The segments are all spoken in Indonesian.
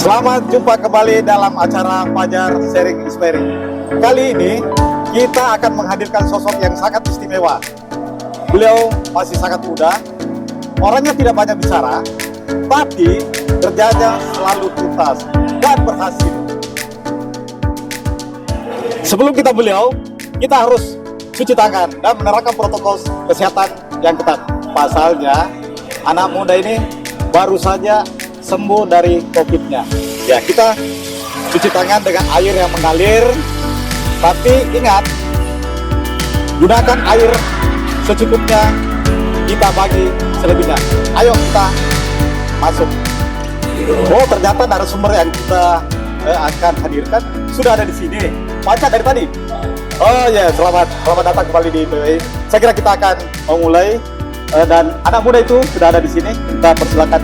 Selamat jumpa kembali dalam acara Fajar Sharing Inspiring. Kali ini kita akan menghadirkan sosok yang sangat istimewa. Beliau masih sangat muda, orangnya tidak banyak bicara, tapi kerjanya selalu tuntas dan berhasil. Sebelum kita harus cuci tangan dan menerapkan protokol kesehatan yang ketat. Pasalnya, anak muda ini baru saja sembuh dari COVID-nya. Ya, kita cuci tangan dengan air yang mengalir, tapi ingat, gunakan air secukupnya, kita bagi selebihnya. Ayo kita masuk. Oh, ternyata narasumber yang kita akan hadirkan sudah ada di sini. Baca dari tadi. Oh ya, selamat datang kembali di PWI. Saya kira kita akan memulai dan anak muda itu sudah ada di sini. Kita persilakan.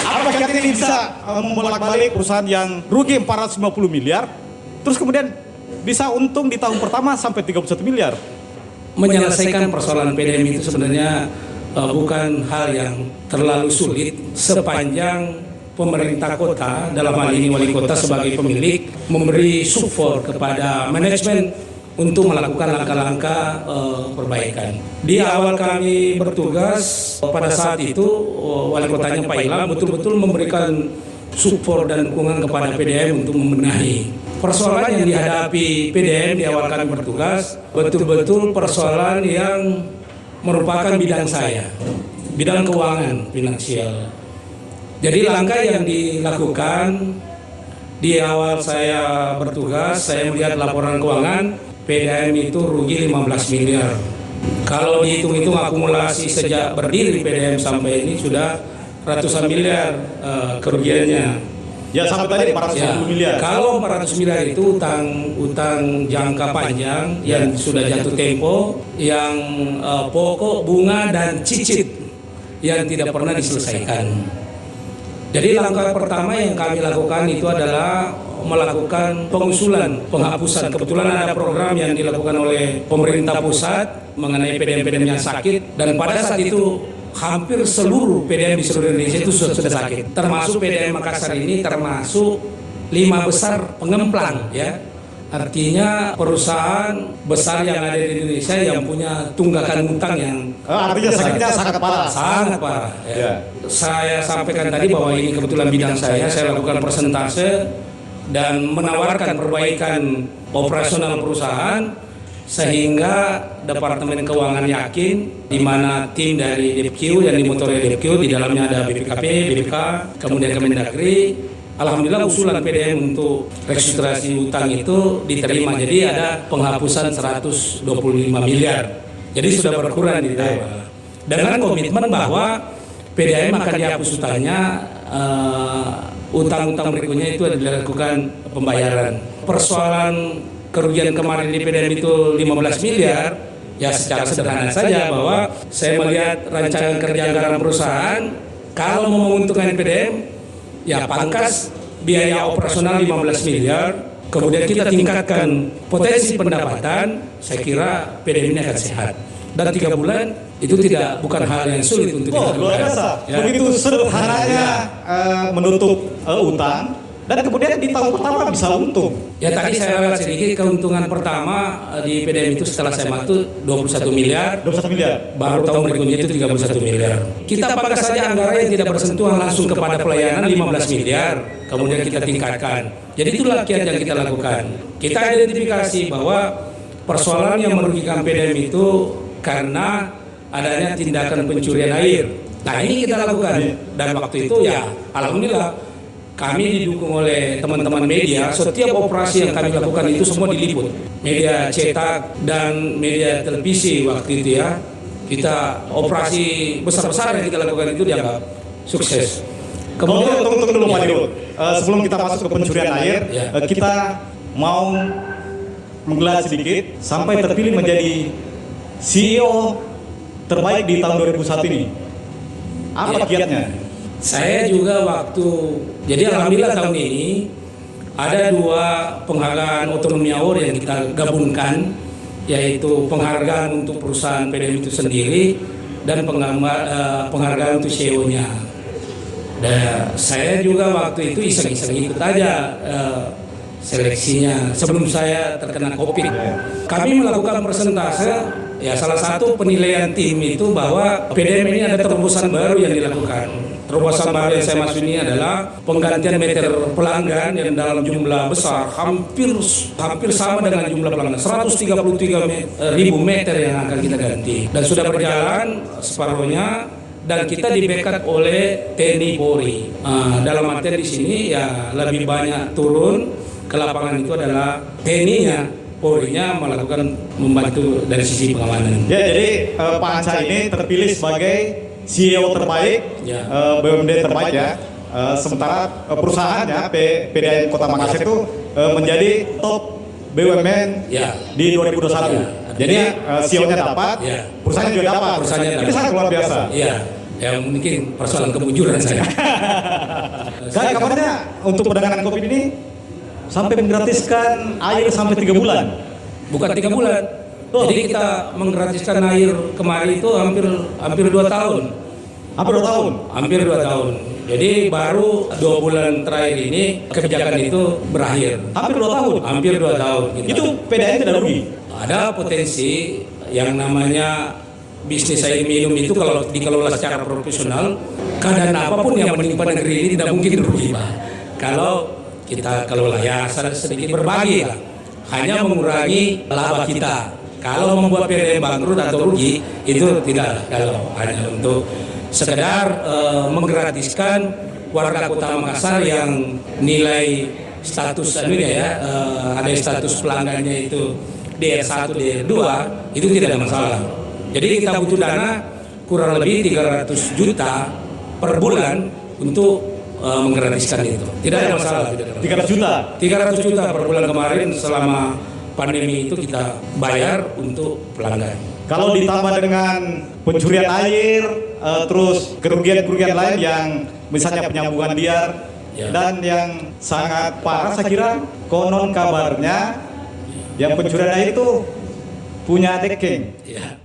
Apa kita ini bisa membolak-balik perusahaan yang rugi 450 miliar, terus kemudian bisa untung di tahun pertama sampai 31 miliar? Menyelesaikan persoalan PDM itu sebenarnya bukan hal yang terlalu sulit sepanjang pemerintah kota, dalam hal ini wali kota sebagai pemilik, memberi support kepada manajemen untuk melakukan langkah-langkah perbaikan. Di awal kami bertugas pada saat itu wali kotanya Pak Ilham betul-betul memberikan support dan dukungan kepada PDM untuk membenahi persoalan yang dihadapi PDM. Di awal kami bertugas betul-betul persoalan yang merupakan bidang saya, bidang keuangan finansial. Jadi langkah yang dilakukan di awal saya bertugas, saya melihat laporan keuangan PDM itu rugi 15 miliar. Kalau dihitung-hitung akumulasi sejak berdiri PDM sampai ini sudah ratusan miliar kerugiannya. Ya, sampai tadi 450 miliar. Kalau 400 miliar itu utang jangka panjang yang sudah jatuh tempo, yang pokok, bunga dan cicit yang tidak pernah diselesaikan. Jadi langkah pertama yang kami lakukan itu adalah melakukan pengusulan penghapusan. Kebetulan ada program yang dilakukan oleh pemerintah pusat mengenai PDM-PDM yang sakit, dan pada saat itu hampir seluruh PDM di seluruh Indonesia itu sudah sakit. Termasuk PDM Makassar ini termasuk 5 besar pengemplang, ya. Artinya perusahaan besar yang ada di Indonesia yang punya tunggakan utang yang artinya sakitnya sangat parah. Sangat parah. Ya. Saya sampaikan tadi bahwa ini kebetulan bidang saya lakukan persentase dan menawarkan perbaikan operasional perusahaan sehingga Departemen Keuangan yakin, di mana tim dari DPQ yang dimotori DPQ, di dalamnya ada BPKP, BPK, kemudian Kemendagri. Alhamdulillah usulan PDM untuk restrukturisasi utang itu diterima. Jadi ada penghapusan 125 miliar. Jadi sudah berkurang di dalam. Dengan komitmen bahwa PDM akan dihapus utangnya, utang-utang berikutnya itu dilakukan pembayaran. Persoalan kerugian kemarin di PDM itu 15 miliar, ya secara sederhana saja bahwa saya melihat rancangan kerja anggaran perusahaan, kalau mau menguntungkan PDM, ya pangkas biaya operasional 15 miliar, kemudian kita tingkatkan potensi pendapatan, saya kira PDM ini akan sehat. Dan 3 bulan itu bukan hal yang sulit untuk dilakukan. Luar biasa. Ya. Begitu sederhananya menutup utang, dan kemudian di tahun pertama bisa untung. Ya tadi saya lihat sedikit keuntungan pertama di PDM itu setelah saya masuk 21 miliar. 21 miliar. Baru tahun berikutnya itu 31 miliar. Kita pakai saja anggaran yang tidak bersentuhan langsung kepada pelayanan 15 miliar. Kemudian kita tingkatkan. Jadi itulah kiat yang kita lakukan. Kita identifikasi bahwa persoalan yang merugikan PDM itu karena adanya tindakan pencurian air. Nah ini kita lakukan. Dan waktu itu ya alhamdulillah kami didukung oleh teman-teman media. Setiap operasi yang kami lakukan itu semua diliput. Media cetak dan media televisi waktu itu ya. Kita operasi besar-besar yang kita lakukan itu dianggap sukses. Kemudian tunggu dulu Pak Dirut. Sebelum kita masuk ke pencurian air, kita mau menggelar sedikit sampai terpilih menjadi CEO terbaik di tahun 2001 ini. Apa kiatnya? Saya juga jadi alhamdulillah tahun ini ada 2 penghargaan otonomi award yang kita gabungkan, yaitu penghargaan untuk perusahaan PDM itu sendiri dan penghargaan untuk CEO-nya. Dan saya juga waktu itu iseng-iseng ikut aja seleksinya sebelum saya terkena COVID. Kami melakukan persentase, ya salah satu penilaian tim itu bahwa PDM ini ada terobosan baru yang dilakukan. Terobosan baru yang saya maksud ini adalah penggantian meter pelanggan yang dalam jumlah besar, hampir sama dengan jumlah pelanggan, 133.000 meter yang akan kita ganti. Dan sudah berjalan separuhnya, dan kita di backup oleh TNI Polri. Dalam artian di sini ya lebih banyak turun ke lapangan itu adalah TNI-nya, Polri-nya melakukan membantu dari sisi pengamanan. Ya, jadi Pak Anca ini terpilih sebagai CEO terbaik, Ya. BUMD terbaik ya. Sementara perusahaannya PDAM Kota Makassar itu menjadi top BUMN Ya. di 2021. Ya. Jadi CEO-nya dapat, Ya. perusahaannya juga dapat. Perusahaannya Ini dapat. sangat luar biasa. Iya, ya mungkin persoalan kemujuran saya. Dan kabarnya untuk penanganan COVID ini sampai menggratiskan air sampai 3 bulan. Bukan 3 bulan. Jadi kita menggratiskan air kemarin itu hampir 2 tahun. Hampir 2 tahun. Hampir 2 tahun. Jadi baru 2 bulan terakhir ini kebijakan itu berakhir. Hampir 2 tahun. Hampir 2 tahun. gitu. Itu PDAM tidak rugi. Ada potensi yang namanya bisnis air minum itu kalau dikelola secara profesional, keadaan apapun yang menimpa negeri ini tidak mungkin rugi, Pak. Kalau kita kelola ya sedikit berbagi lah, hanya mengurangi laba kita. Kalau membuat PDM bangkrut atau rugi itu tidak. Kalau hanya untuk sekedar menggratiskan warga Kota Makassar yang nilai status ada status pelanggannya itu DR1, DR2 itu tidak ada masalah. Jadi kita butuh dana kurang lebih 300 juta per bulan untuk menggratiskan itu. Tidak ada masalah. 300 juta. 300 juta per bulan kemarin selama pandemi itu kita bayar untuk pelanggan. Kalau ditambah dengan pencurian air, terus kerugian-kerugian lain yang misalnya penyambungan liar, Ya. dan yang sangat parah saya kira konon kabarnya yang pencurian air itu punya dekking. Ya.